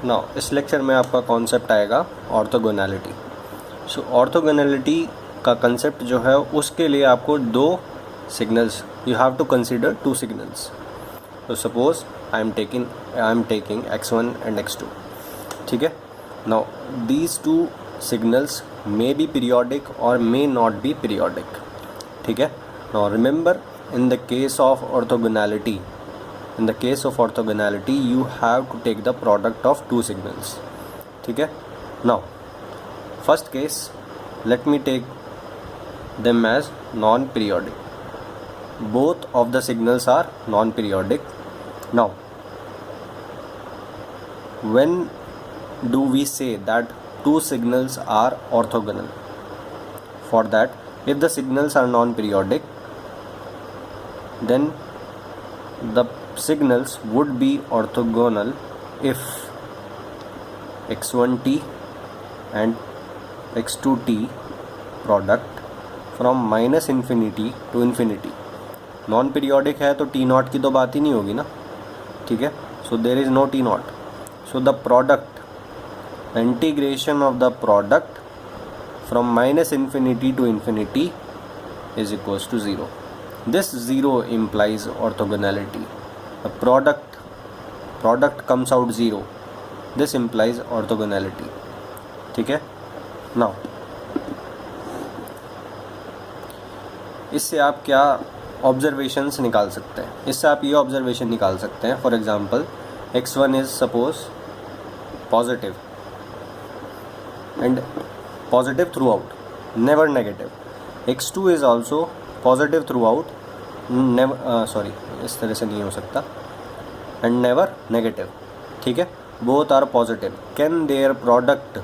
Now इस lecture में आपका कॉन्सेप्ट आएगा ऑर्थोगोनैलिटी। सो ऑर्थोगोनैलिटी का कंसेप्ट जो है उसके लिए आपको दो signals, you have to consider two signals. तो suppose I am taking x1 and x2, ठीक है। Now these two signals may be periodic और मे नॉट बी पीरियोडिक, ठीक है। Now remember, in the case of orthogonality you have to take the product of two signals, ठीक है। Now first case, let me take them as non-periodic. Both of the signals are non-periodic. Now when do we say that two signals are orthogonal? For that, if the signals are non-periodic, then the signals would be orthogonal if x1t and x2t product from minus infinity to infinity, non periodic है तो T not की तो बात ही नहीं होगी ना, ठीक है। So there is no t naught, so the product, integration of the product from minus infinity to infinity is equals to zero. This zero implies orthogonality. The product comes out zero. This implies orthogonality. ठीक है. Now इससे आप क्या observations निकाल सकते हैं? इससे आप ये ऑब्जर्वेशन निकाल सकते हैं, for example x1 is suppose positive and positive through out, never negative. x2 is also positive through out, sorry इस तरह से नहीं हो सकता, एंड नेवर नेगेटिव, ठीक है. Both are positive. Can there product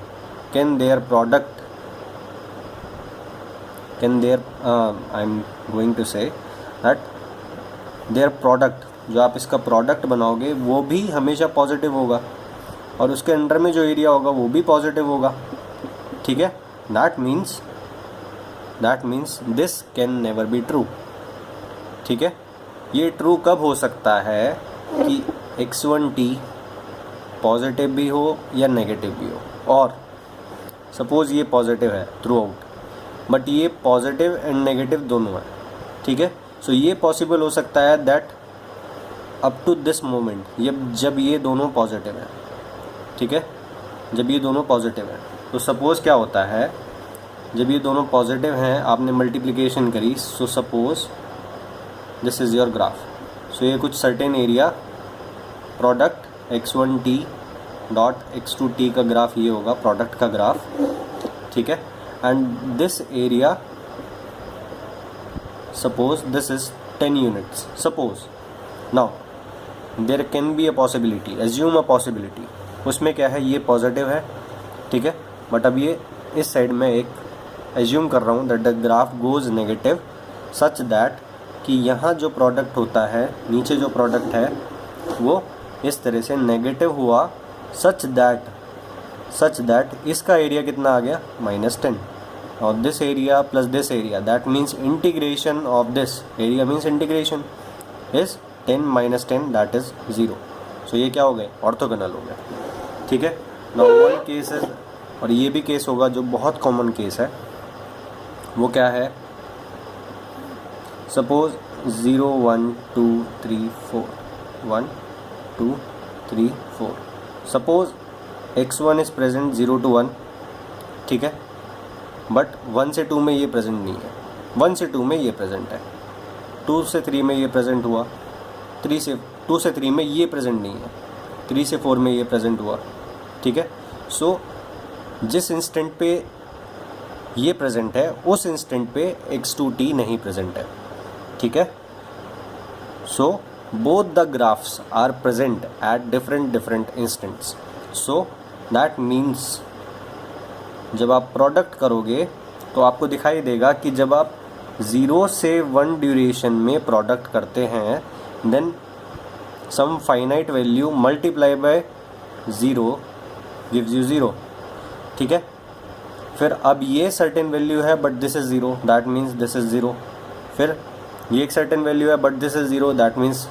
I am going to say that there product, जो आप इसका प्रोडक्ट बनाओगे वो भी हमेशा पॉजिटिव होगा और उसके अंडर में जो एरिया होगा वो भी पॉजिटिव होगा, ठीक है. That means this can never be true, ठीक है. ये ट्रू कब हो सकता है कि x1t पॉजिटिव भी हो या नेगेटिव भी हो, और सपोज़ ये पॉजिटिव है थ्रू आउट बट ये पॉजिटिव एंड नेगेटिव दोनों है, ठीक है. सो ये पॉसिबल हो सकता है that up to this moment जब ये दोनों पॉजिटिव हैं, ठीक है, जब ये दोनों पॉजिटिव हैं. तो सपोज़ क्या होता है, जब ये दोनों पॉजिटिव हैं, आपने मल्टीप्लिकेशन करी, so suppose this is your graph. So ये कुछ certain area product x1t dot x2t का ग्राफ ये होगा, प्रोडक्ट का ग्राफ, ठीक है. And this area suppose this is 10 units suppose. Now there can be a possibility, assume a possibility, उसमें क्या है, ये पॉजिटिव है, ठीक है, बट अब ये इस साइड में एक एज्यूम कर रहा हूँ that the graph goes negative such that कि यहाँ जो प्रोडक्ट होता है, नीचे जो प्रोडक्ट है वो इस तरह से नेगेटिव हुआ सच दैट इसका एरिया कितना आ गया, -10, और this area plus this area, that means integration of this area means integration is 10 - 10 that is 0. So ये क्या हो गए, ऑर्थोगोनल हो गया, ठीक है. नाउ वन केस है, और ये भी केस होगा जो बहुत कॉमन केस है, वो क्या है, suppose 0 1 2 3 4 1 2 3 4. Suppose x1 is present 0 to 1, ठीक है, बट 1 से 2 में ये प्रेजेंट नहीं है, 1 से 2 में ये प्रेजेंट है, 2 से 3 में ये प्रेजेंट हुआ, 2 से 3 में ये प्रेजेंट नहीं है, 3 से 4 में ये प्रेजेंट हुआ, ठीक है. सो जिस इंस्टेंट पे ये प्रेजेंट है उस इंस्टेंट पे x2t नहीं प्रेजेंट है, ठीक है. So both the graphs are present at different instants. So that means जब आप प्रोडक्ट करोगे तो आपको दिखाई देगा कि जब आप 0 से 1 ड्यूरेशन में प्रोडक्ट करते हैं, then some finite value multiply by 0 gives you 0, ठीक है. फिर अब ये सर्टेन वैल्यू है but this is 0, that means this is 0. फिर ये एक सर्टेन वैल्यू है but this is 0, that means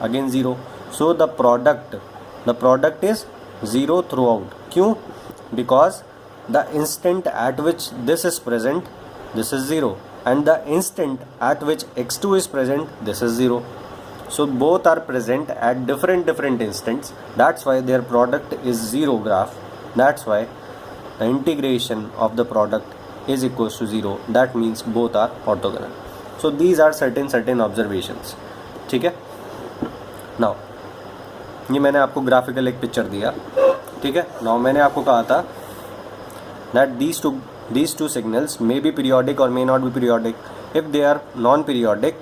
again 0. So the product is zero throughout. क्यों? Because the instant at which this is present, this is 0, and the instant at which x2 is present, this is 0. So both are present at different instants. That's why their product is 0 graph. That's why the integration of the product is equals to 0. That means both are orthogonal. So these are certain observations. ठीक है. Now ये मैंने आपको graphical एक picture दिया. ठीक है. Now मैंने आपको कहा था that these two signals may be periodic or may not be periodic. If they are non-periodic,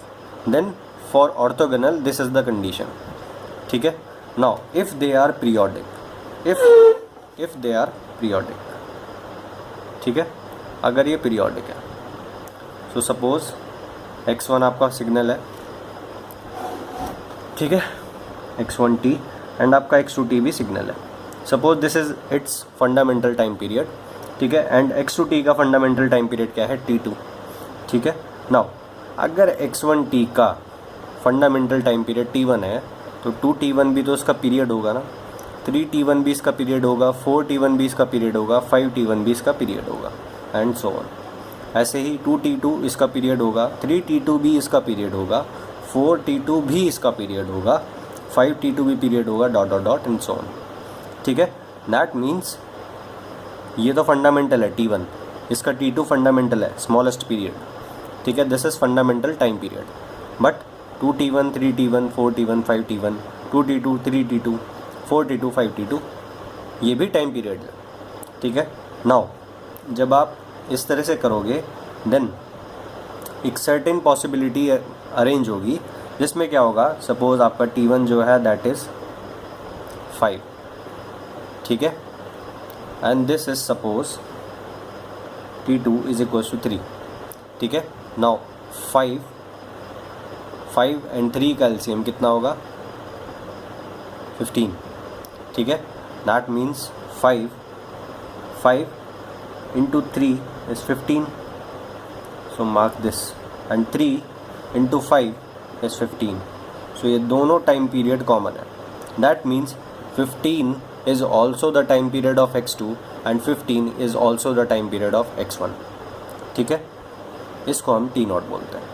then for orthogonal this is the condition. ठीक है. Now if they are periodic, if they are periodic, ठीक है, अगर ये periodic है, so suppose x1 आपका signal है, ठीक है, x1t, एंड आपका x2t भी सिग्नल है. Suppose this is its fundamental time period. ठीक है. एंड x2t का फंडामेंटल टाइम पीरियड क्या है? t2. ठीक है. नाउ अगर x1t का फंडामेंटल टाइम पीरियड t1 है तो 2t1 भी तो इसका पीरियड होगा ना, 3t1 भी इसका पीरियड होगा, 4t1 भी इसका पीरियड होगा, 5t1 भी इसका पीरियड होगा, एंड सो ऑन. ऐसे ही 2t2 इसका पीरियड होगा, 3t2 भी इसका पीरियड होगा, 4t2 भी इसका पीरियड होगा, 5t2 भी पीरियड होगा, dot dot dot and so on. ठीक है. दैट मीन्स ये तो फंडामेंटल है t1, इसका t2 फंडामेंटल है, स्मॉलेस्ट पीरियड. ठीक है. This is fundamental time period. But 2t1, 3t1, 4t1, 5t1, 2t2, 3t2, 4t2, 5t2 ये भी टाइम पीरियड है. ठीक है. नाउ जब आप इस तरह से करोगे देन एक सर्टेन पॉसिबिलिटी अरेंज होगी जिसमें क्या होगा, सपोज आपका t1 जो है दैट इज़ 5. ठीक है. And this is suppose t2 is equal to 3. ठीक है. नाउ 5 एंड 3 का एलसीएम कितना होगा? 15. ठीक है. That means 5 into 3 is 15. So mark this. And 3 into 5 is 15. सो ये दोनों टाइम पीरियड कॉमन है. That means 15 is also the time period of x2 and 15 is also the time period of x1. ठीक है. इसको हम t नॉट बोलते हैं.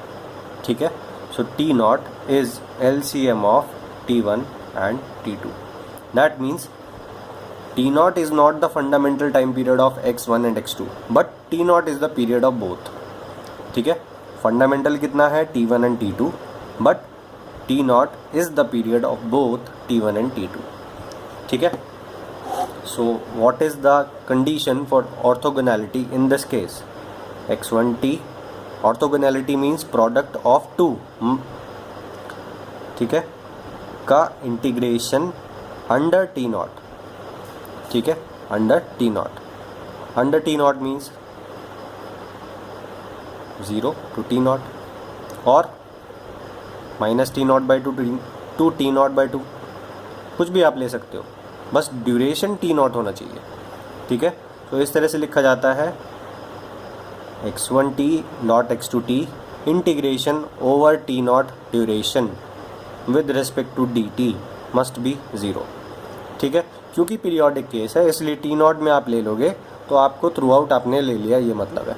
ठीक है. सो t not is LCM of t1 and t2. That means t not is not the fundamental time period of x1 and x2 but t not is the period of both. ठीक है. Fundamental कितना है? t1 and t2 but t not is the period of both t1 and t2. ठीक है. So what is the condition for orthogonality in this case? x1t, orthogonality means product of two. ठीक है. का integration under t naught. ठीक है. Under t naught. Under t naught means 0 to t naught और minus t naught by 2 to t naught by 2. कुछ भी आप ले सकते हो, बस ड्यूरेशन t नॉट होना चाहिए. ठीक है. तो इस तरह से लिखा जाता है x1t dot x2t integration over t not duration with respect to dt must be 0. ठीक है. क्योंकि पीरियोडिक केस है इसलिए t नॉट में आप ले लोगे तो आपको थ्रू आउट आपने ले लिया, ये मतलब है.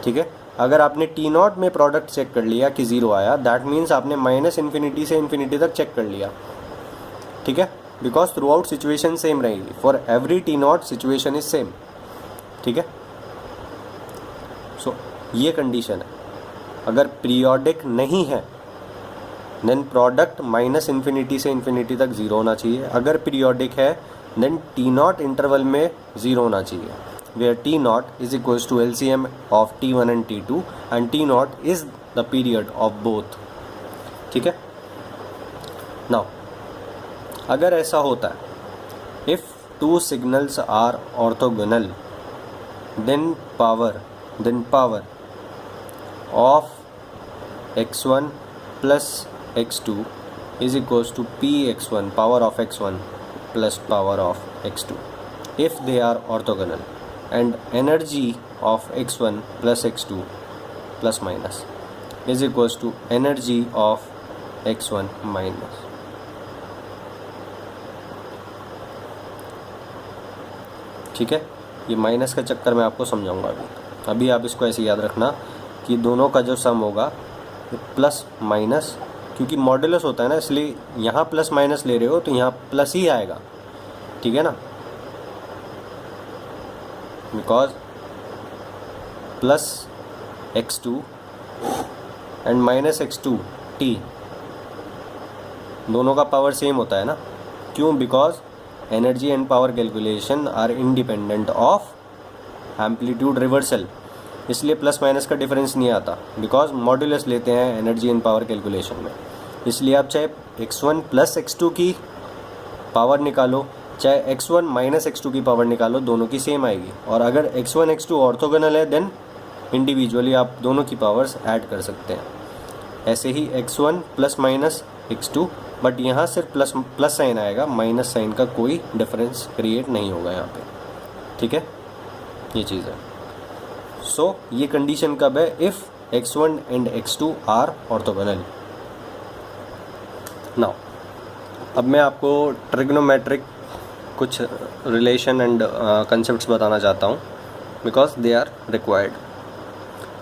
ठीक है. अगर आपने t नॉट में प्रोडक्ट चेक कर लिया कि 0 आया, दैट मीन्स आपने माइनस इन्फिनिटी से इन्फिनिटी तक चेक कर लिया. ठीक है. Because throughout situation same रहेगी. For every t naught situation is same. ठीक है. सो ये कंडीशन है. अगर पीरियोडिक नहीं है देन प्रोडक्ट माइनस इन्फिनिटी से इन्फिनिटी तक 0 होना चाहिए. अगर पीरियोडिक है देन t नॉट इंटरवल में 0 होना चाहिए, where t not is equals to LCM of t1 and t2 and t not is the period of both. ठीक है. नाउ अगर ऐसा होता है, if two signals are orthogonal then power of x1 plus x2 is equals to px1 power of x1 plus power of x2 if they are orthogonal, and energy of x1 plus x2 plus minus is equals to energy of x1 minus. ठीक है, ये minus का चक्कर मैं आपको समझाऊंगा अभी आप इसको ऐसे याद रखना कि दोनों का जो सम होगा प्लस माइनस, क्योंकि मॉड्यूलस होता है ना, इसलिए यहाँ प्लस माइनस ले रहे हो तो यहाँ प्लस ही आएगा, ठीक है ना, because plus x2 and minus x2 t दोनों का पावर सेम होता है ना। क्यों? Because energy and power calculation are independent of amplitude reversal, इसलिए प्लस माइनस का डिफरेंस नहीं आता, बिकॉज मॉड्यूलस लेते हैं एनर्जी एंड पावर कैलकुलेशन में। इसलिए आप चाहे x1 प्लस x2 की पावर निकालो, चाहे x1 माइनस x2 की पावर निकालो, दोनों की सेम आएगी। और अगर x1 x2 ऑर्थोगोनल है देन इंडिविजुअली आप दोनों की पावर्स ऐड कर सकते हैं। ऐसे ही x1 plus minus x2, but यहाँ सिर्फ प्लस साइन आएगा, माइनस साइन का कोई डिफरेंस क्रिएट नहीं होगा यहाँ पे, ठीक है, ये चीज़ है। सो ये कंडीशन कब है? If x1 and x2 are orthogonal. Now अब मैं आपको ट्रिग्नोमेट्रिक कुछ रिलेशन एंड कंसेप्ट्स बताना चाहता हूँ, because they are required.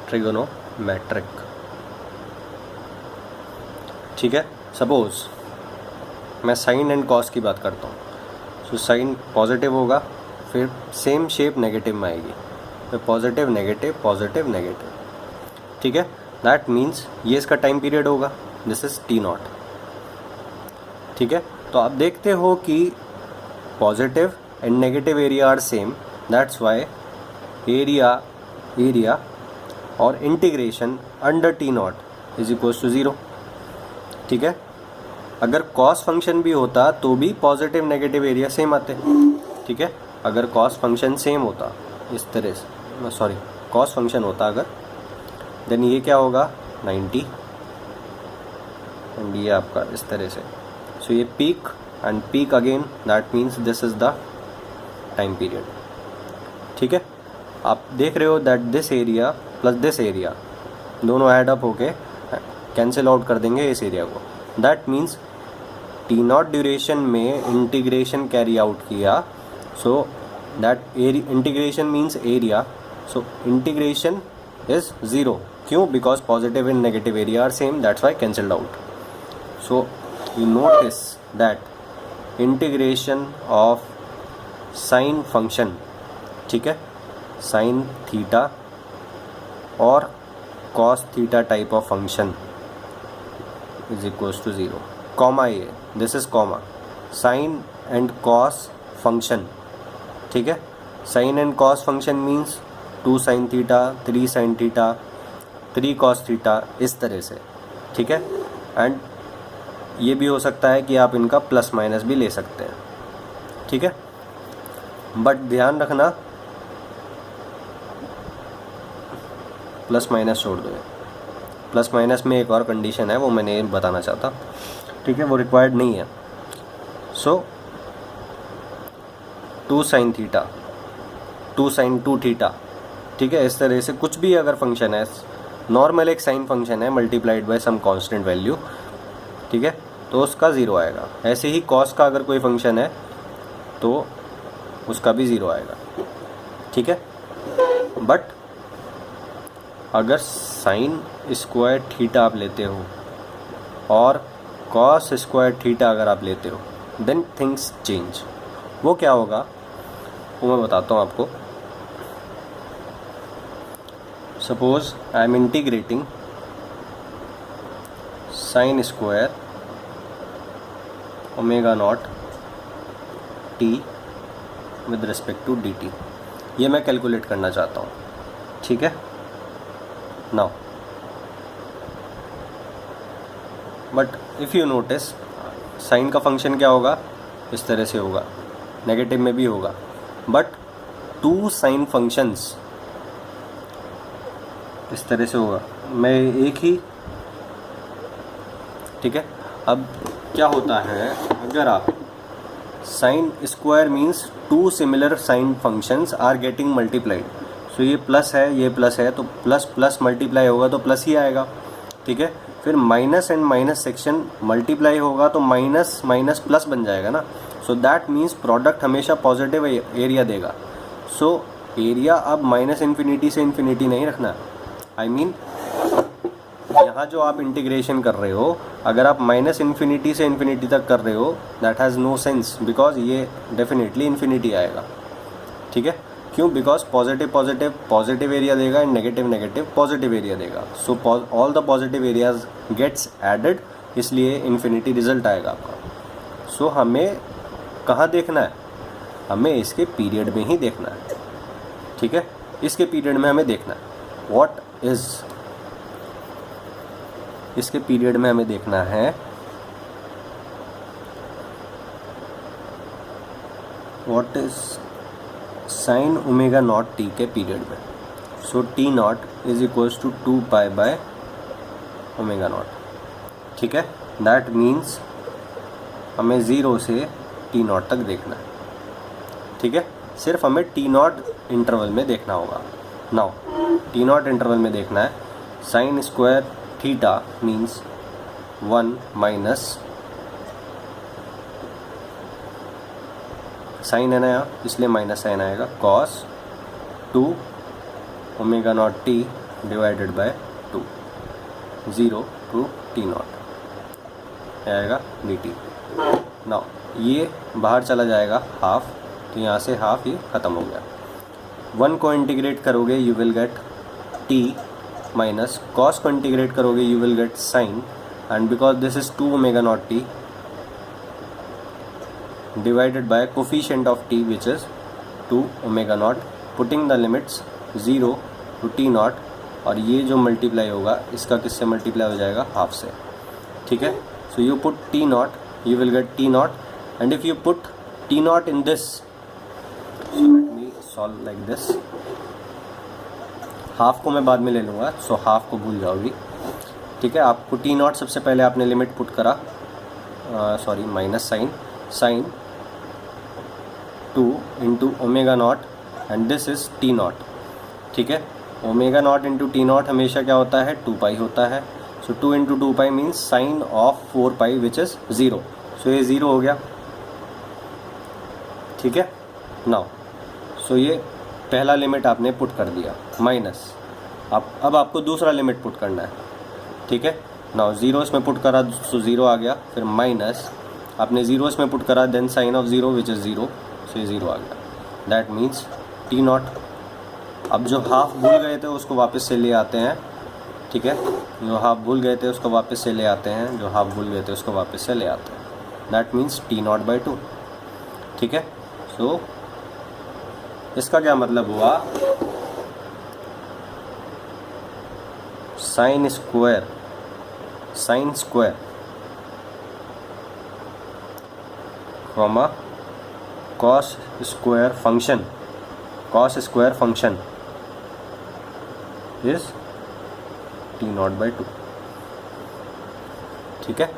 Trigonometric, ठीक है। सपोज मैं साइन एंड कॉस की बात करता हूँ, सो साइन पॉजिटिव होगा, फिर सेम शेप नेगेटिव में आएगी, फिर पॉजिटिव नेगेटिव पॉजिटिव नेगेटिव, ठीक है। दैट मीन्स ये इसका टाइम पीरियड होगा, दिस इज t0, ठीक है। तो आप देखते हो कि positive and negative area are same, that's why area और integration under t0 is equals to 0, ठीक है। अगर कॉस फंक्शन भी होता तो भी पॉजिटिव नेगेटिव एरिया सेम आते, ठीक है। अगर कॉस फंक्शन सेम होता इस तरह से, सॉरी कॉस फंक्शन होता अगर, देन ये क्या होगा 90 एंड ये आपका इस तरह से। सो ये peak and peak again, that means this is the time period, ठीक है। आप देख रहे हो that this area plus this area दोनों ऐड अप होके कैंसिल आउट कर देंगे इस एरिया को। दैट मीन्स t0 ड्यूरेशन में इंटीग्रेशन कैरी आउट किया, so that integration means area, so integration is 0। क्यों? Because positive and negative area are same, that's why cancelled out. So you notice that integration of sine function, ठीक है, sine theta और cos theta type of function is equals to 0, comma ये, this is comma, sine and cos function, ठीक है। Sine and cos function means 2 sine theta 3 sine theta 3 cos theta, इस तरह से, ठीक है। एंड ये भी हो सकता है कि आप इनका प्लस माइनस भी ले सकते हैं, ठीक है। बट ध्यान रखना प्लस माइनस छोड़ दो, प्लस माइनस में एक और कंडीशन है, वो मैं नहीं बताना चाहता, ठीक है, वो रिक्वायर्ड नहीं है। So 2 sine theta 2 sign 2 theta, ठीक है, इस तरह से कुछ भी अगर फंक्शन है, नॉर्मल एक साइन फंक्शन है multiplied by some constant value, ठीक है, तो उसका 0 आएगा। ऐसे ही कॉस का अगर कोई फंक्शन है तो उसका भी 0 आएगा, ठीक है। बट अगर साइन स्क्वायर थीटा आप लेते हो और कॉस स्क्वायर थीटा अगर आप लेते हो, देन थिंग्स चेंज। वो क्या होगा वो मैं बताता हूँ आपको। Suppose I am integrating sine square omega naught t with respect to d t, ये मैं कैलकुलेट करना चाहता हूँ, ठीक है। Now but if you notice sine का फंक्शन क्या होगा, इस तरह से होगा, नेगेटिव में भी होगा, बट 2 साइन फंक्शंस इस तरह से होगा, मैं एक ही, ठीक है। अब क्या होता है, अगर आप sine square means 2 similar sine functions are getting multiplied, so ये प्लस है ये प्लस है, तो प्लस प्लस मल्टीप्लाई होगा तो प्लस ही आएगा, ठीक है। फिर minus and minus section multiply होगा तो माइनस माइनस प्लस बन जाएगा ना, सो दैट मीन्स प्रोडक्ट हमेशा पॉजिटिव एरिया देगा। सो एरिया अब माइनस इन्फिनिटी से इन्फिनिटी नहीं रखना। आई मीन यहाँ जो आप इंटीग्रेशन कर रहे हो, अगर आप माइनस इन्फिनिटी से इन्फिनिटी तक कर रहे हो, that has no sense, because ये डेफिनेटली इन्फिनिटी आएगा। ठीक है, क्यों? Because positive positive positive area देगा and negative negative positive area देगा। So all the positive areas gets added, इसलिए इन्फिनिटी रिजल्ट आएगा आपका। सो हमें कहाँ देखना है? हमें इसके पीरियड में ही देखना है। ठीक है, इसके पीरियड में हमें देखना है व्हाट इज़, इसके पीरियड में हमें देखना है what is sine omega naught t के पीरियड में। So t naught is equals to 2 pi by omega naught. ठीक है, दैट मीन्स हमें 0 से टी नॉट तक देखना है। ठीक है, सिर्फ हमें टी नॉट इंटरवल में देखना होगा। नाउ टी नॉट इंटरवल में देखना है sine square theta means 1 minus sine है ना यहाँ, इसलिए माइनस साइन आएगा, cos 2 omega naught t divided by 2, 0 to t naught आएगा डी टी। नाउ ये बाहर चला जाएगा हाफ, तो यहाँ से हाफ ये ख़त्म हो गया। 1 को इंटीग्रेट करोगे you will get t minus cos को इंटीग्रेट करोगे you will get sine, and because this is 2 omega naught t divided by coefficient of t which is 2 omega naught, putting the limits 0 to t naught, और ये जो multiply होगा इसका किससे multiply हो जाएगा? हाफ से। ठीक है, so you put T not you will get t naught, and if you put t naught in this, so let me solve like this, half को मैं बाद में ले लूँगा, सो हाफ को भूल जाओगी। ठीक है, आपको टी नॉट सबसे पहले आपने लिमिट पुट करा, sorry minus sine 2 into omega naught and this is t naught. ठीक है, omega naught into t naught हमेशा क्या होता है? 2 पाई होता है। So 2 into 2 pi means sine of 4 pi which is 0। So ये 0 हो गया। ठीक है, नाउ सो ये पहला लिमिट आपने पुट कर दिया माइनस, अब आपको दूसरा लिमिट पुट करना है। ठीक है, नाउ 0 इसमें पुट करा सो 0 आ गया, फिर माइनस आपने 0 इसमें पुट करा, then sine of 0 which is 0, so ये 0 आ गया। That means t naught. अब जो हाफ भूल गए थे उसको वापस से ले आते हैं। ठीक है, जो हाफ भूल गए थे उसको वापस से ले आते हैं, जो हाफ भूल गए थे उसको वापस से ले आते हैं। That means t not by 2। ठीक है, सो इसका क्या मतलब हुआ? Sine square from a cos square function is T not by 2। ठीक है,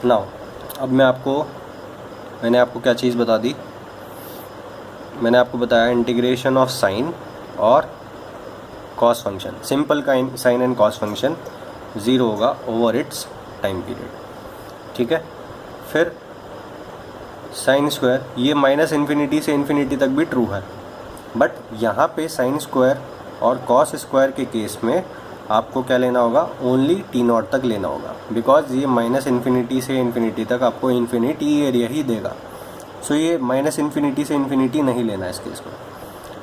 नाउ अब मैंने आपको क्या चीज़ बता दी? मैंने आपको बताया इंटीग्रेशन ऑफ साइन और कॉस फंक्शन, सिंपल का साइन एंड कॉस फंक्शन 0 होगा ओवर इट्स टाइम पीरियड। ठीक है, फिर साइन स्क्वायर, ये माइनस इन्फिनिटी से इन्फिनिटी तक भी ट्रू है, बट यहाँ पे साइन स्क्वायर और कॉस स्क्वायर के केस में आपको क्या लेना होगा? ओनली टी नॉट तक लेना होगा, बिकॉज ये माइनस इन्फिनिटी से इन्फिनिटी तक आपको इन्फिनिटी एरिया ही देगा। सो ये माइनस इन्फिनिटी से इन्फिनिटी नहीं लेना है इस केस में।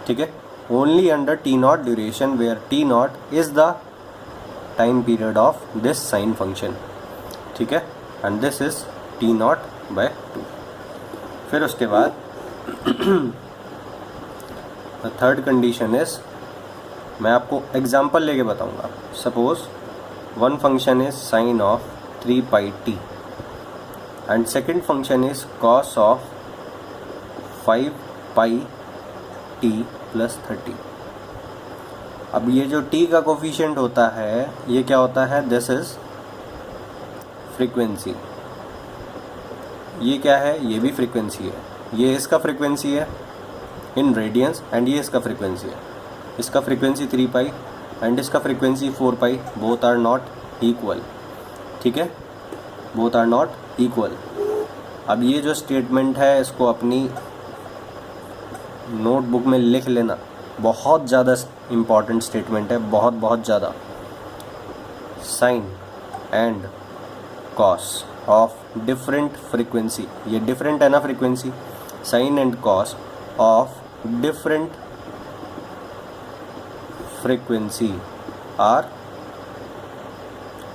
ठीक है, only under t naught duration where t naught is the time period of this sine function. ठीक है, and this is t naught by 2। फिर उसके बाद थर्ड कंडीशन इज़, मैं आपको एग्जाम्पल लेके बताऊंगा। Suppose one function is sine of 3 pi T and second function is cos of 5 pi t plus 30। अब ये जो t का कोफिशिएंट होता है ये क्या होता है? This is frequency. ये क्या है? ये भी फ्रीक्वेंसी है। ये इसका फ्रीक्वेंसी है इन रेडियंस एंड ये इसका फ्रीक्वेंसी है। इसका फ्रीक्वेंसी 3 पाई एंड इसका frequency 4 pi, both are not equal. ठीक है, बोथ आर नॉट इक्वल। अब ये जो स्टेटमेंट है इसको अपनी नोटबुक में लिख लेना, बहुत ज़्यादा इम्पॉर्टेंट स्टेटमेंट है, बहुत बहुत ज़्यादा। Sine and cos of different frequency, ये डिफरेंट है ना frequency, sine and cos of different frequency are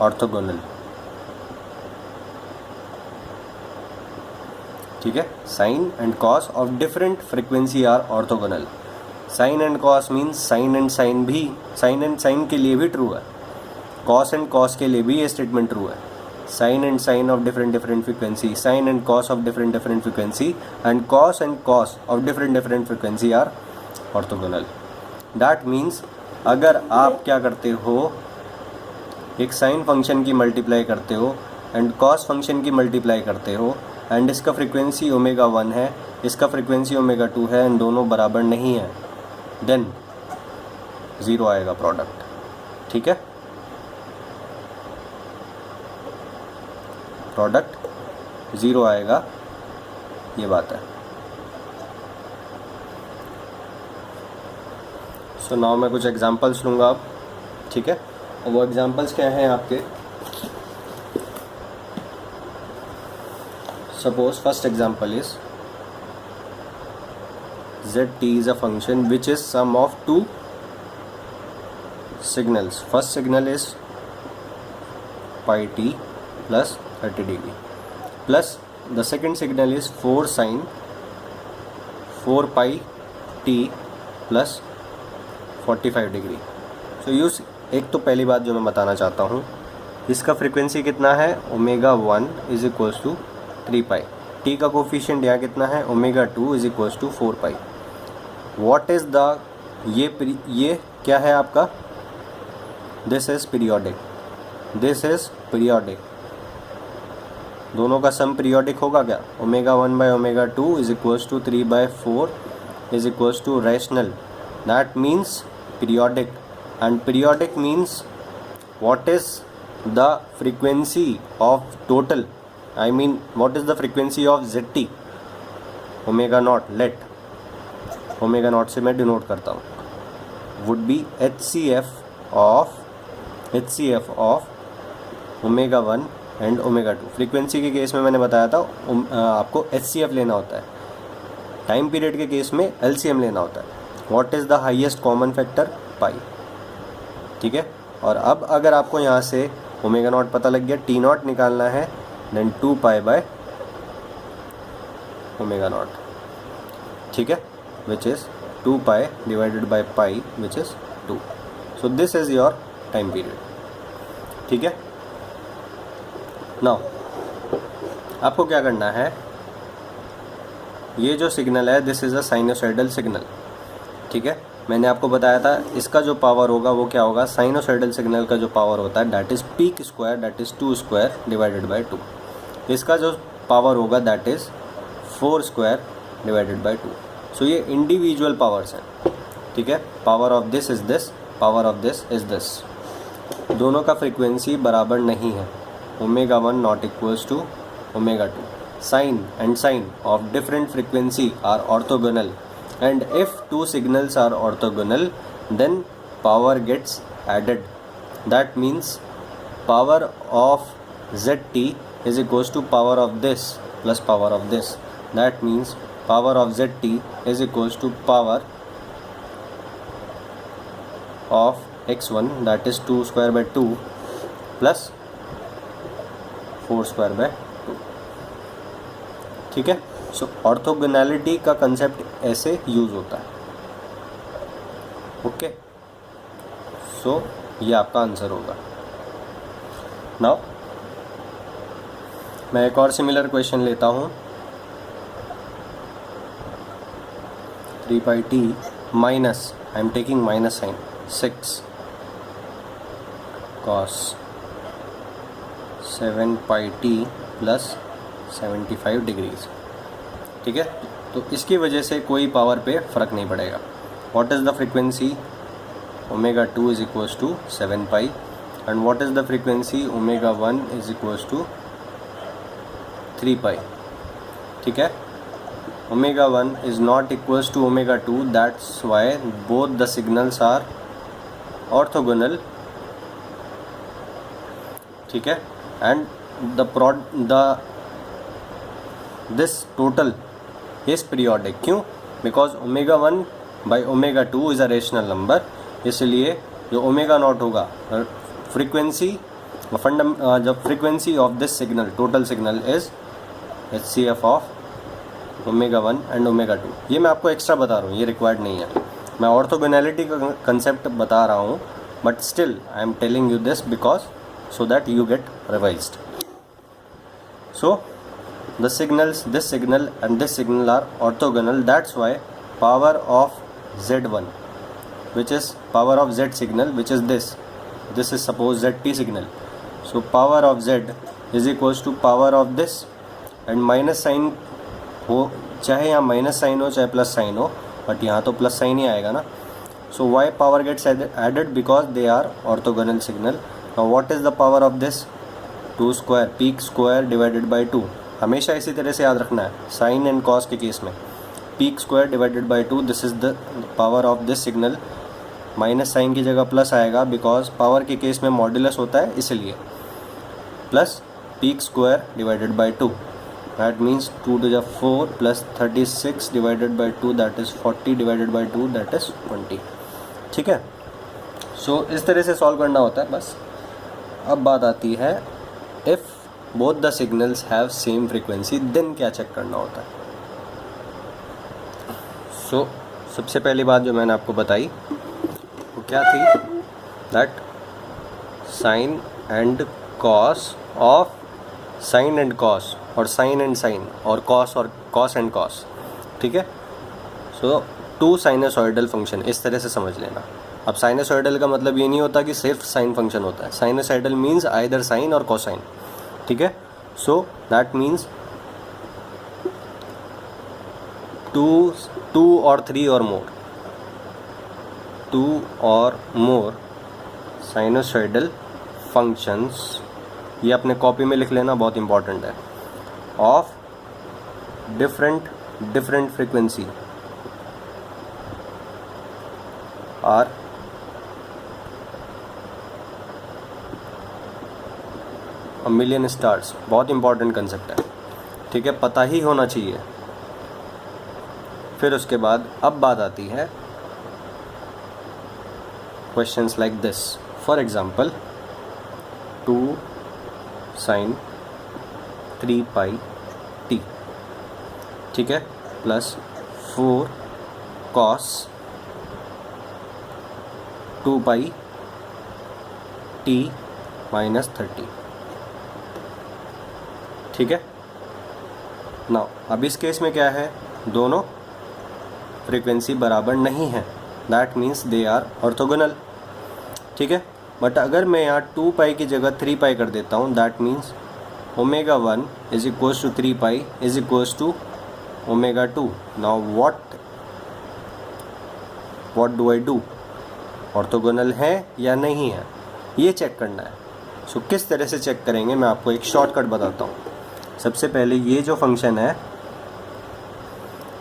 orthogonal. ठीक है, sine and cos of different frequency are orthogonal. Sine and cos means sine and sine भी, sine and sine के लिए भी true है, कॉस एंड कॉस के लिए भी ये स्टेटमेंट ट्रू है। Sine and sine of different different frequency, sine and cos of different different frequency and cos of different different frequency are orthogonal. That means अगर आप क्या करते हो, एक साइन फंक्शन की मल्टीप्लाई करते हो एंड कॉस फंक्शन की मल्टीप्लाई करते हो एंड इसका फ्रीक्वेंसी ओमेगा 1 है, इसका फ्रीक्वेंसी ओमेगा 2 है एंड दोनों बराबर नहीं है, देन ज़ीरो आएगा प्रोडक्ट। ठीक है, प्रोडक्ट ज़ीरो आएगा, ये बात है। सो नाउ मैं कुछ एग्जांपल्स लूँगा अब। ठीक है, और वो एग्जांपल्स क्या हैं आपके, suppose first example is zt is a function which is sum of two signals. First signal is pi t plus 30 degree plus the second signal is 4 sin 4 pi t plus 45 degree. So use, एक तो पहली बात जो मैं बताना चाहता हूँ, इसका फ्रीक्वेंसी कितना है, omega 1 is equals to 3 pi, t का कोफिशिएंट यहाँ कितना है, omega 2 is equals to 4 pi. What is the, ये क्या है आपका, this is periodic, this is periodic, दोनों का सम पीरियोडिक होगा क्या, omega 1 by omega 2 is equals to 3 by 4 is equals to rational, that means periodic, and periodic means what is the frequency of total, I mean what is the frequency of zt, omega naught, let omega naught से मैं denote करता हूँ, would be HCF of omega 1 and omega 2। Frequency के case में मैंने बताया था आपको HCF लेना होता है, टाइम पीरियड के केस में LCM लेना होता है। What is the highest common factor, pi. ठीक है, और अब अगर आपको यहाँ से ओमेगा नॉट पता लग गया, टी नॉट निकालना है, then 2 pi by omega naught. ठीक है, which is 2 pi divided by pi which is 2। So this is your time period. ठीक है, नाउ आपको क्या करना है, ये जो सिग्नल है this is a sinusoidal signal. ठीक है, मैंने आपको बताया था इसका जो पावर होगा वो क्या होगा, साइनोसॉइडल सिग्नल का जो पावर होता है that is peak square, that is 2 square divided by 2। इसका जो पावर होगा that is 4 square divided by 2। सो ये इंडिविजुअल पावर्स हैं। ठीक है, power of this is this, power of this is this, दोनों का फ्रीक्वेंसी बराबर नहीं है, omega 1 not equals to omega 2। Sine and sine of different frequency are orthogonal, and if two signals are orthogonal then power gets added, that means power of zt is equals to power of this plus power of this, that means power of zt is equals to power of x1 that is 2 square by 2 plus 4 square by 2। ठीक है, सो orthogonality का concept ऐसे use होता है। Okay, सो ये आपका answer होगा। Now मैं एक और सिमिलर क्वेश्चन लेता हूँ, 3 pi t minus, I am taking minus sine, 6 cos 7 pi t plus 75 degrees. ठीक है, तो इसकी वजह से कोई पावर पे फ़र्क नहीं पड़ेगा। What is the frequency, omega 2 is equals to 7 pi, and what is the frequency, omega 1 is equals to 3 pi. ठीक है. Omega 1 is not equals to omega 2, that's why both the signals are orthogonal. ठीक है. And this total is periodic. क्यों? Because omega 1 by omega 2 is a rational number. इसलिए जो omega naught होगा frequency जब frequency of this signal total signal is HCF of omega 1 and omega 2. ये मैं आपको एक्स्ट्रा बता रहा हूँ, ये रिक्वायर्ड नहीं है. मैं ऑर्थोगोनैलिटी का कंसेप्ट बता रहा हूँ, but still I am telling you this because so that you get revised. So the signals, this signal and this signal are orthogonal. That's why power of Z1, which is power of Z signal, which is this is suppose ZT signal. So power of Z is equals to power of this, and minus sign हो, चाहे यहाँ minus sign हो चाहे plus sign हो, but यहाँ तो plus sign ही आएगा ना. So why power gets added? Because they are orthogonal signal. Now what is the power of this? 2 square, peak square divided by 2. हमेशा इसी तरह से याद रखना है साइन एंड कॉस के केस में. Peak square divided by 2, this is the power of this signal. Minus sine की जगह प्लस आएगा बिकॉज पावर के केस में मॉड्यूलस होता है, इसलिए plus peak square divided by 2. That means 2 to the 4 plus 36 divided by 2, that is 40 divided by 2, that is 20. ठीक है. सो इस तरह से सॉल्व करना होता है बस. अब बात आती है if both the signals have same frequency, then क्या चेक करना होता है. सो सबसे पहली बात जो मैंने आपको बताई वो क्या थी, that sine and cos of sine and cos, और साइन एंड साइन, और कॉस एंड कॉस. ठीक है. सो टू साइनसॉइडल फंक्शन, इस तरह से समझ लेना. अब साइनसॉइडल का मतलब ये नहीं होता कि सिर्फ साइन फंक्शन होता है. साइनसॉइडल मीन्स आइदर साइन और कोसाइन. ठीक है. सो दैट मीन्स 2 और 3 और मोर, 2 और मोर साइनसॉइडल फंक्शंस, ये अपने कॉपी में लिख लेना, बहुत इंपॉर्टेंट है, of different frequency are a million stars. बहुत इंपॉर्टेंट कंसेप्ट है. ठीक है. पता ही होना चाहिए. फिर उसके बाद अब बात आती है questions like this. For example 2 sine 3 pi t. ठीक है. Plus 4 cos 2 pi t minus 30. ठीक है. नाउ अब इस केस में क्या है, दोनों फ्रीक्वेंसी बराबर नहीं है. That means they are orthogonal. ठीक है. बट अगर मैं यहाँ 2 पाई की जगह 3 पाई कर देता हूँ, that means omega 1 is equals to 3 pi is equals to omega 2. Now what do I do? Orthogonal है या नहीं है, ये चेक करना है. सो किस तरह से चेक करेंगे, मैं आपको एक शॉर्टकट बताता हूँ. सबसे पहले ये जो फंक्शन है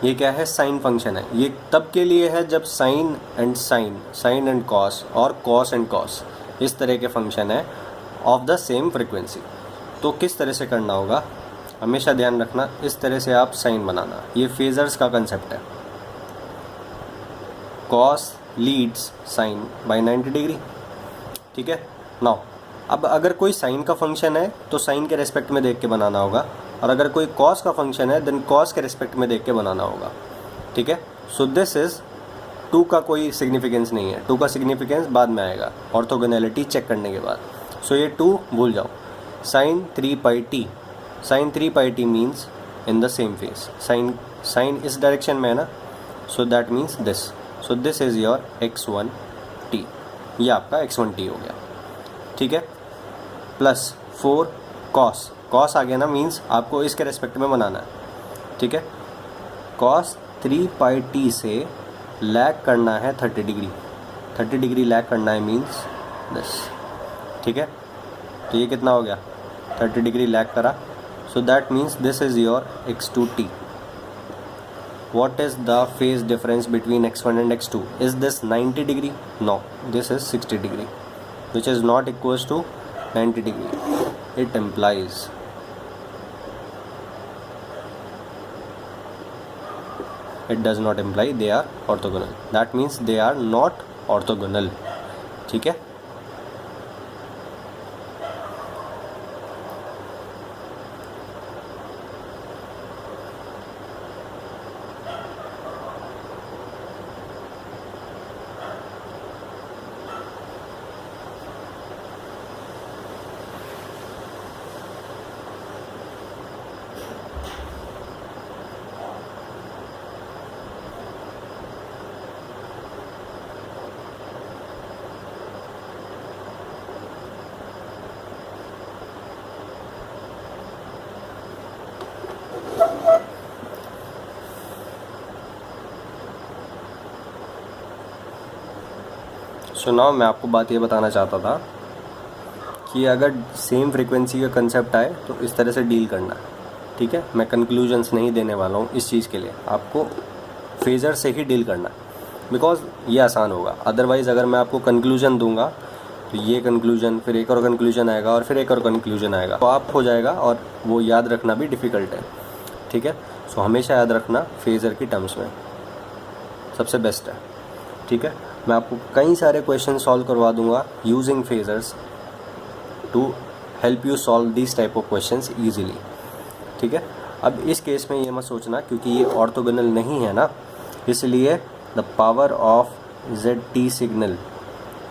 ये क्या है, साइन फंक्शन है. ये तब के लिए है जब साइन एंड कॉस और कॉस एंड कॉस इस तरह के फंक्शन है ऑफ द सेम फ्रीक्वेंसी. तो किस तरह से करना होगा, हमेशा ध्यान रखना, इस तरह से आप साइन बनाना. ये फेजर्स का कंसेप्ट है. Cos leads sine by 90 degree. ठीक है. नाउ अब अगर कोई साइन का फंक्शन है तो साइन के रेस्पेक्ट में देख के बनाना होगा, और अगर कोई कॉस का फंक्शन है देन कॉस के रेस्पेक्ट में देख के बनाना होगा. ठीक है. सो दिस इज़ 2 का कोई सिग्निफिकेंस नहीं है. 2 का सिग्निफिकेंस बाद में आएगा ऑर्थोगोनैलिटी चेक करने के बाद. सो ये 2 भूल जाओ. Sine 3 pi t, sine 3 pi t means in the same phase. Sine इस डायरेक्शन में है ना, so that means this. So this is your x1t. ये आपका x1t हो गया. ठीक है. प्लस 4 कॉस आ गया ना, मीन्स आपको इसके रेस्पेक्ट में बनाना है. ठीक है. कॉस 3 पाई t से लैग करना है 30 डिग्री. 30 डिग्री लैग करना है मीन्स दिस. ठीक है. तो ये कितना हो गया, 30 डिग्री लैग करा. So that means this is your x2t. What is the phase difference between x1 and x2? Is this 90 degree? No, this is 60 degree, which is not equals to 90 degree. It implies it does not imply they are orthogonal. That means they are not orthogonal. ठीक है. So now मैं आपको बात ये बताना चाहता था कि अगर सेम फ्रीक्वेंसी का कंसेप्ट आए तो इस तरह से डील करना है. ठीक है, मैं कंक्लूजन्स नहीं देने वाला हूँ इस चीज़ के लिए. आपको फेज़र से ही डील करना है, बिकॉज ये आसान होगा. अदरवाइज़ अगर मैं आपको कंक्लूजन दूंगा तो ये कंक्लूजन, फिर एक और कंक्लूजन आएगा और फिर एक और कंक्लूजन आएगा, तो आप हो जाएगा और वो याद रखना भी डिफ़िकल्ट है. ठीक है, सो हमेशा याद रखना फेज़र की टर्म्स में सबसे बेस्ट है. ठीक है, मैं आपको कई सारे क्वेश्चन सॉल्व करवा दूंगा using phasors to help you solve this type of questions easily. ठीक है, अब इस केस में ये मत सोचना क्योंकि ये ऑर्थोगोनल नहीं है ना, इसलिए the power of ZT signal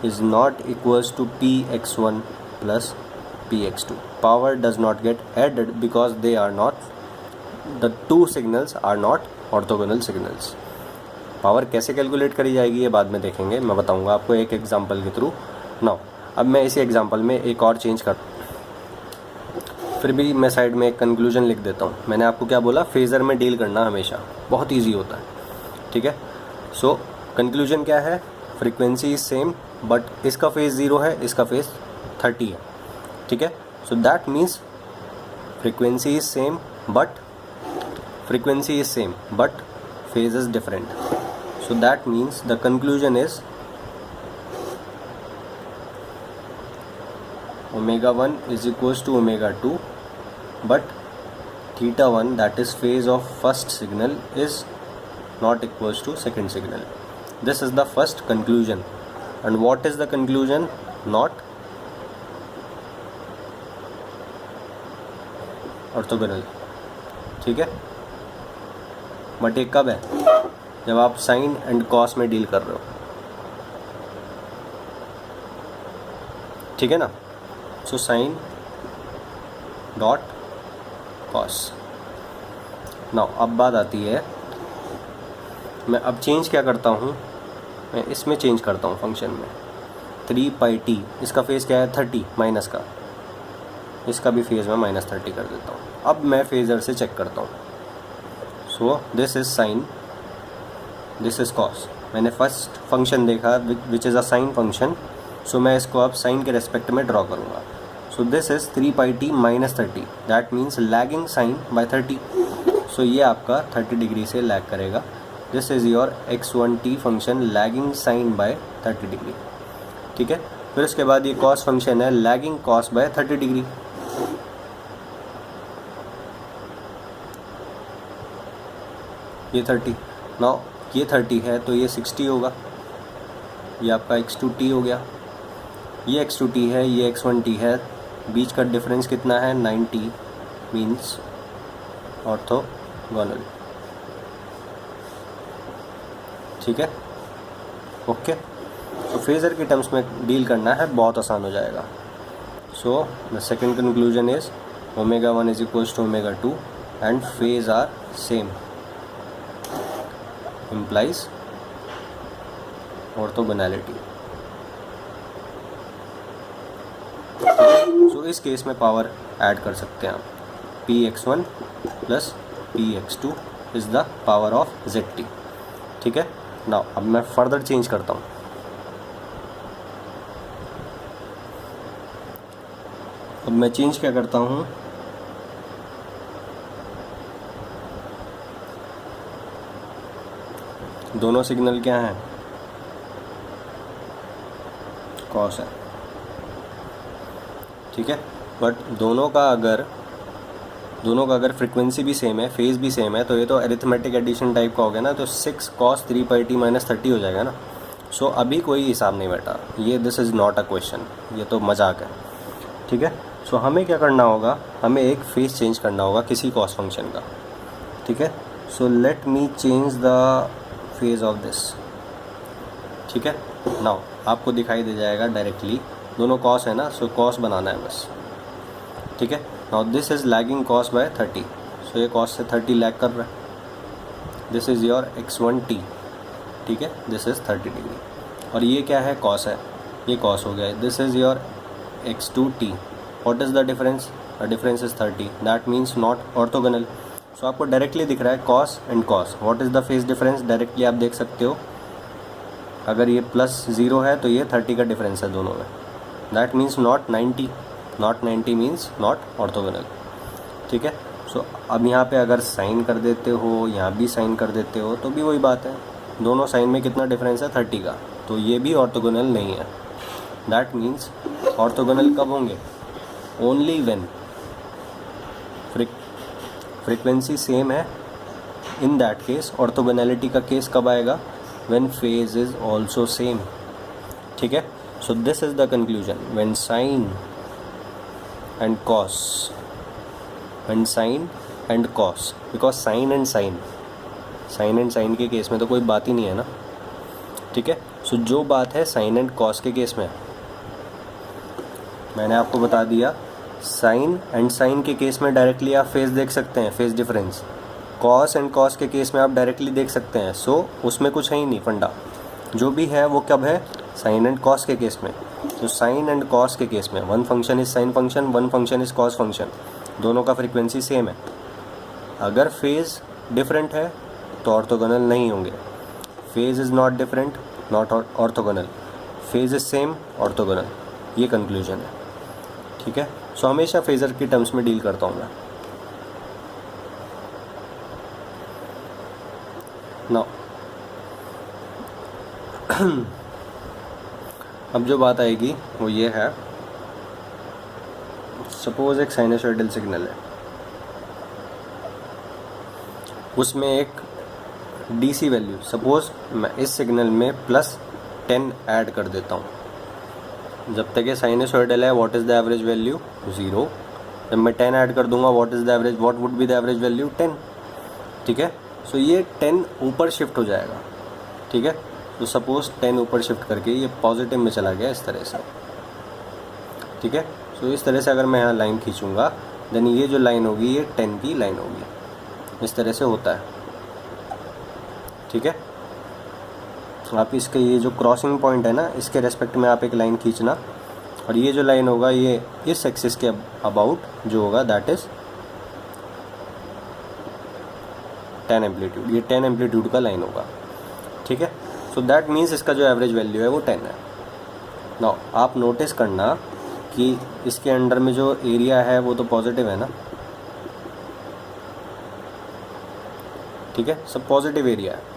is not equals to Px1 plus Px2. Power does not get added because they are not, the two signals are not orthogonal signals. Power कैसे कैलकुलेट करी जाएगी ये बाद में देखेंगे, मैं बताऊंगा आपको एक एग्जांपल के थ्रू. नाउ अब मैं इसी एग्जांपल में एक और चेंज कर, फिर भी मैं साइड में एक कंक्लूजन लिख देता हूँ. मैंने आपको क्या बोला, फेज़र में डील करना हमेशा बहुत इजी होता है. ठीक है, सो कंक्लूजन क्या है, फ्रीक्वेंसी इज सेम बट इसका फेज़ 0 है, इसका फेज़ 30 है. ठीक है, सो that means frequency is same but phase is different. So that means the conclusion is omega 1 is equals to omega 2, but theta 1, that is phase of first signal, is not equals to second signal. This is the first conclusion. And what is the conclusion? Not orthogonal. ठीक है, but ये कब है, जब आप sign and cos में deal कर रहे हो. ठीक है ना, so sine dot cos. Now अब बात आती है, मैं अब चेंज क्या करता हूँ, मैं इसमें चेंज करता हूँ फंक्शन में. 3πt, इसका फेज़ क्या है 30 माइनस का, इसका भी फेज़ में -30 कर देता हूँ. अब मैं फेज़र से चेक करता हूँ. So this is sine, this is cos. मैंने फर्स्ट फंक्शन देखा which is a sine function, so मैं इसको अब साइन के रेस्पेक्ट में ड्रॉ करूँगा. So this is 3πt - 30, that means lagging sine by 30. So ये आपका 30 डिग्री से लैग करेगा. This is your x1t function lagging sine by 30 degree. ठीक है, फिर उसके बाद ये कॉस फंक्शन है लैगिंग कॉस बाय 30 डिग्री. ये 30, नाउ ये 30 है तो ये 60 होगा. ये आपका x2t हो गया, ये x2t है, ये x1t है. बीच का डिफरेंस कितना है 90, मीन्स ऑर्थोगोनल. ठीक है, ओके. तो फेज़र की टर्म्स में डील करना है, बहुत आसान हो जाएगा. So the second conclusion is omega 1 is equals to omega 2 and phase are same, implies orthogonality. तो इस केस में पावर ऐड कर सकते हैं आप. Px1 plus Px2 is the power of ZT. ठीक है, नाउ अब मैं फर्दर चेंज करता हूँ. अब मैं चेंज क्या करता हूँ, दोनों सिग्नल क्या हैं, कॉस है, ठीक है। बट दोनों का अगर फ्रीक्वेंसी भी सेम है, फेज भी सेम है, तो ये तो अरिथमेटिक एडिशन टाइप का हो गया ना, तो 6 cos 3πt - 30 हो जाएगा ना। सो अभी कोई हिसाब नहीं बैठा, ये this is not a question, ये तो मजाक है, ठीक है। सो हमें क्या करना होगा, हमें एक फेज चेंज करना होगा किसी कॉस फंक्शन का, ठीक है। So let me change the phase of this, ठीक है। नाउ आपको दिखाई दे जाएगा डायरेक्टली, दोनों कॉस है ना, सो कॉस बनाना है बस, ठीक है। Now this is lagging cos bye 30, so ये कॉस से 30 लैग कर रहा है। दिस इज़ योर x1t, ठीक है, दिस इज़ 30 डिग्री, और ये क्या है, कॉस है, ये कॉस हो गया। This is your x2t, what is the difference, the difference is 30, that means not orthogonal. So आपको डायरेक्टली दिख रहा है cos and cos, what is the phase difference, directly आप देख सकते हो। अगर ये +0 है तो ये 30 का डिफरेंस है दोनों में, that means not 90, not 90 means not orthogonal, ठीक है। सो अब यहाँ पे अगर साइन कर देते हो, यहाँ भी साइन कर देते हो, तो भी वही बात है, दोनों साइन में कितना डिफरेंस है, 30 का, तो ये भी ऑर्थोगोनल नहीं है। दैट मीन्स ऑर्थोगोनल कब होंगे, ओनली व्हेन फ्रीक्वेंसी सेम है, इन दैट केस ऑर्थोगोनैलिटी का केस कब आएगा, when phase is also same, ठीक है। So this is the conclusion, when sine and cos, when sine and cos, because sine and sine के case में तो कोई बात ही नहीं है ना, ठीक है। सो जो बात है साइन एंड कॉस के केस में, मैंने आपको बता दिया, साइन एंड साइन के केस में डायरेक्टली आप फेज देख सकते हैं, phase difference. Cos and cos के केस में आप डायरेक्टली देख सकते हैं, सो उसमें कुछ है ही नहीं फंडा, जो भी है वो कब है, साइन एंड कॉस के केस में। तो साइन एंड कॉस के केस में one function is sine function, one function is cos function, दोनों का फ्रीक्वेंसी सेम है। अगर फेज डिफरेंट है तो ऑर्थोगोनल नहीं होंगे, phase is not different, not orthogonal, phase is same, orthogonal, ये कंक्लूजन है, ठीक है। सो हमेशा फेजर की टर्म्स में डील करता हूँ मैं। नाउ अब जो बात आएगी वो ये है, सपोज एक साइनसॉइडल सिग्नल है, उसमें एक डीसी वैल्यू, सपोज मैं इस सिग्नल में +10 ऐड कर देता हूँ। जब तक ये साइनसॉइडल है, what is the average value, 0। जब मैं 10 ऐड कर दूंगा, what is the average, what would be the average value, 10, ठीक है। सो ये 10 ऊपर शिफ्ट हो जाएगा, ठीक है। तो सपोज 10 ऊपर शिफ्ट करके ये पॉजिटिव में चला गया इस तरह से, ठीक है। सो इस तरह से अगर मैं यहाँ लाइन खींचूँगा, देन ये जो लाइन होगी ये 10 की लाइन होगी, इस तरह से होता है, ठीक है। आप इसके ये जो क्रॉसिंग पॉइंट है ना, इसके रेस्पेक्ट में आप एक लाइन खींचना, और ये जो लाइन होगा ये इस एक्सिस के अबाउट जो होगा, दैट इज़ 10 एम्पलीट्यूड, ये 10 एम्पलीट्यूड का लाइन होगा, ठीक है। सो दैट मीन्स इसका जो एवरेज वैल्यू है वो 10 है। नाउ आप नोटिस करना कि इसके अंडर में जो एरिया है वो तो पॉजिटिव है ना, ठीक है, सब पॉजिटिव एरिया है।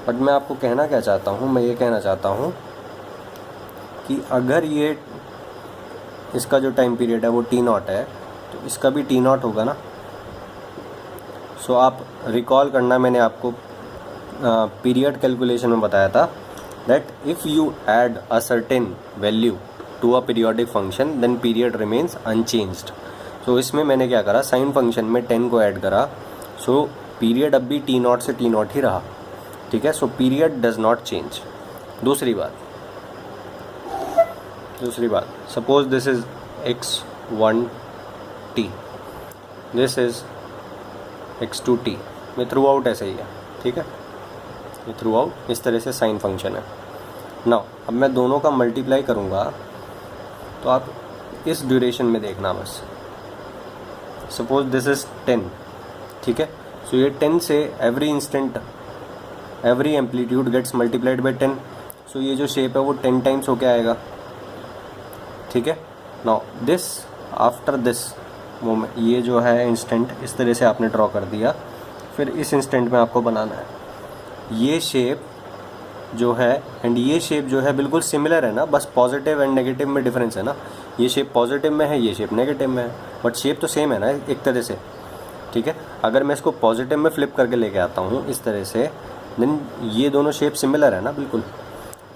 बट मैं आपको कहना क्या चाहता हूँ, मैं ये कहना चाहता हूँ कि अगर ये इसका जो टाइम पीरियड है वो t0 है, तो इसका भी t0 होगा ना। सो आप रिकॉल करना, मैंने आपको पीरियड कैलकुलेशन में बताया था that if you add a certain value to a periodic function then period remains unchanged. So इसमें मैंने क्या करा, साइन फंक्शन में 10 को ऐड करा, सो पीरियड अब भी t0 से t0 ही रहा, ठीक है। So period does not change. दूसरी बात, suppose this is x1t, this is x2t, में थ्रू आउट ऐसे ही है, ठीक है, ये थ्रू आउट इस तरह से साइन फंक्शन है। नाउ अब मैं दोनों का मल्टीप्लाई करूँगा, तो आप इस ड्यूरेशन में देखना बस। सपोज दिस इज 10, ठीक है। सो ये 10 से every instant, every amplitude gets multiplied by 10। So ये जो शेप है वो 10 टाइम्स होके आएगा, ठीक है। Now this after this moment, ये जो है इंस्टेंट इस तरह से आपने ड्रॉ कर दिया, फिर इस इंस्टेंट में आपको बनाना है ये शेप जो है एंड ये शेप जो है बिल्कुल सिमिलर है ना, बस पॉजिटिव एंड नेगेटिव में डिफरेंस है ना, ये शेप पॉजिटिव में है, ये शेप नेगेटिव में है, बट शेप तो सेम है ना एक तरह से, ठीक है। अगर मैं इसको पॉजिटिव में फ्लिप करके लेके आता हूँ इस तरह से, देन ये दोनों शेप सिमिलर है ना बिल्कुल,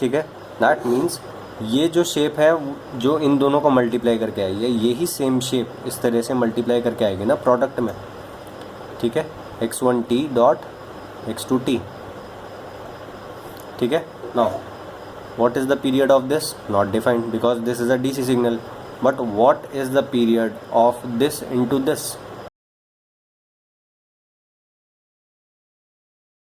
ठीक है। दैट मीन्स ये जो शेप है जो इन दोनों को मल्टीप्लाई करके आई है, यही सेम शेप इस तरह से मल्टीप्लाई करके आएगी ना प्रोडक्ट में, ठीक है, x1t डॉट x2t, ठीक है। Now what is the period of this? Not defined because this is a DC signal, but what is the period of this into this?